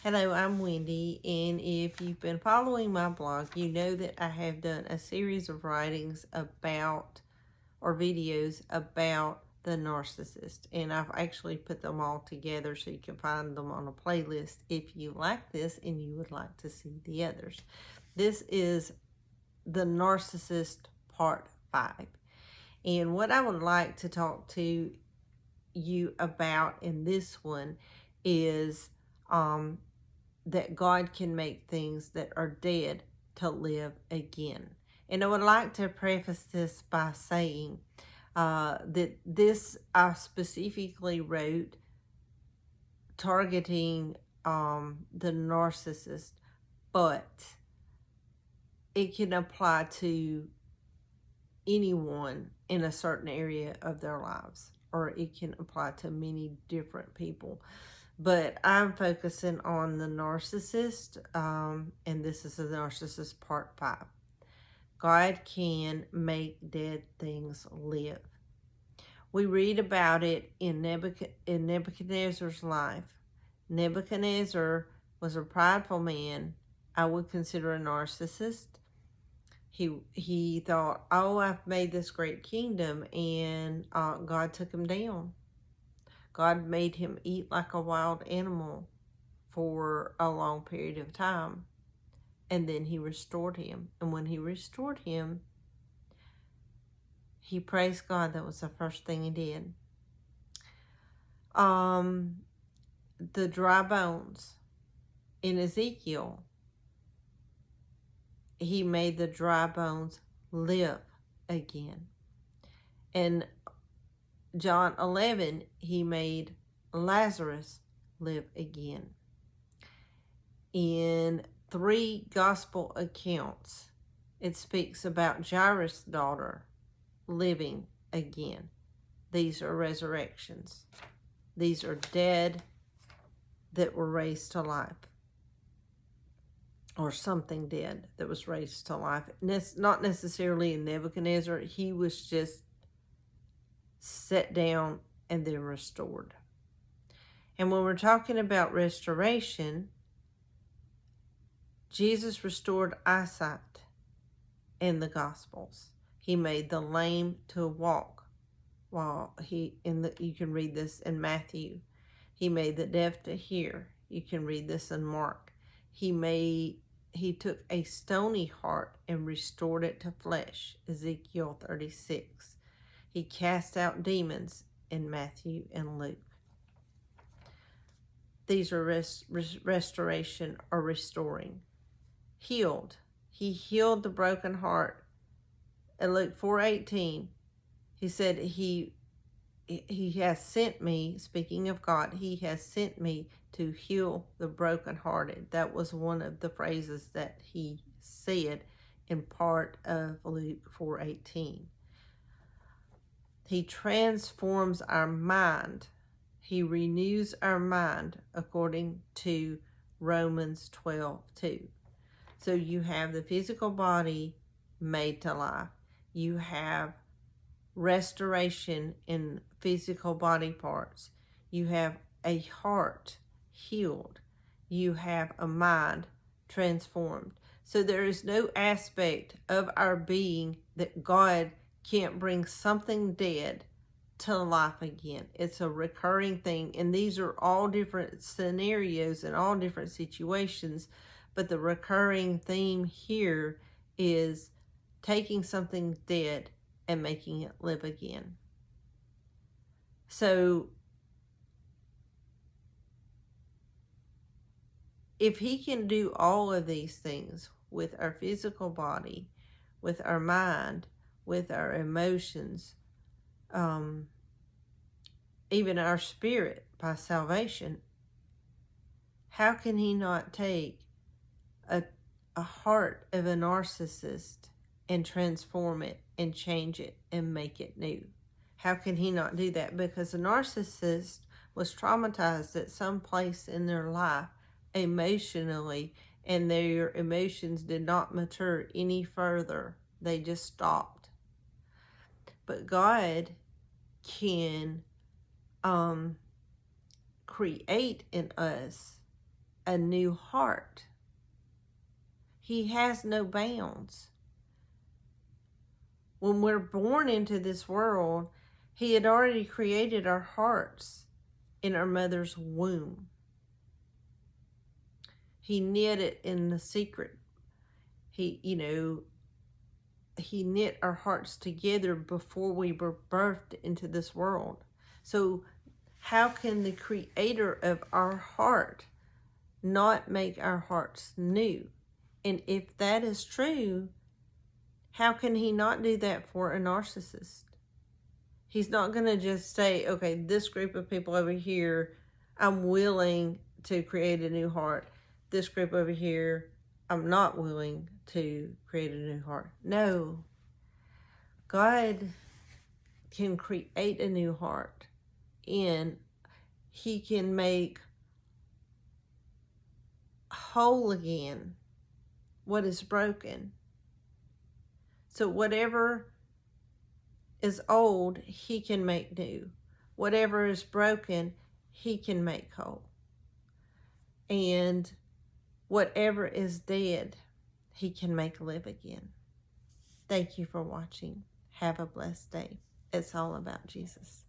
Hello, I'm Wendy, and if you've been following my blog, you know that I have done a series of writings about, or videos about, the narcissist, and I've actually put them all together so you can find them on a playlist if you like this and you would like to see the others. This is the Narcissist Part 5, and what I would like to talk to you about in this one is that God can make things that are dead to live again. And I would like to preface this by saying that this I specifically wrote targeting the narcissist, but it can apply to anyone in a certain area of their lives, or it can apply to many different people. But I'm focusing on the narcissist, and this is the Narcissist Part 5. God can make dead things live. We read about it in Nebuchadnezzar's life. Nebuchadnezzar was a prideful man. I would consider a narcissist. He thought, oh, I've made this great kingdom, and God took him down. God made him eat like a wild animal for a long period of time. And then he restored him. And when he restored him, he praised God. That was the first thing he did. The dry bones. In Ezekiel, he made the dry bones live again. In John 11, he made Lazarus live again. In 3 gospel accounts, it speaks about Jairus' daughter living again. These are resurrections. These are dead that were raised to life, or something dead that was raised to life. Not necessarily in Nebuchadnezzar. He was just set down and then restored. And when we're talking about restoration, Jesus restored eyesight in the Gospels. He made the lame to walk. You can read this in Matthew. He made the deaf to hear. You can read this in Mark. He took a stony heart and restored it to flesh. Ezekiel 36. He cast out demons in Matthew and Luke. These are restoration or restoring. Healed. He healed the broken heart. In Luke 4:18, he said he has sent me, speaking of God, he has sent me to heal the brokenhearted. That was one of the phrases that he said in part of Luke 4:18. He transforms our mind. He renews our mind according to Romans 12:2. So you have the physical body made to life. You have restoration in physical body parts. You have a heart healed. You have a mind transformed. So there is no aspect of our being that God can't bring something dead to life again. It's a recurring thing. And these are all different scenarios and all different situations. But the recurring theme here is taking something dead and making it live again. So if he can do all of these things with our physical body, with our mind, with our emotions, even our spirit by salvation, how can he not take a heart of a narcissist and transform it and change it and make it new? How can he not do that? Because a narcissist was traumatized at some place in their life emotionally, and their emotions did not mature any further. They just stopped. But God can create in us a new heart. He has no bounds. When we're born into this world, he had already created our hearts in our mother's womb. He knit it in the secret. He knit our hearts together before we were birthed into this world. So how can the creator of our heart not make our hearts new? And if that is true, how can he not do that for a narcissist? He's not going to just say, okay, this group of people over here, I'm willing to create a new heart. This group over here, I'm not willing to create a new heart. No. God can create a new heart, and he can make whole again what is broken. So whatever is old, he can make new. Whatever is broken, he can make whole. And whatever is dead, he can make live again. Thank you for watching. Have a blessed day. It's all about Jesus.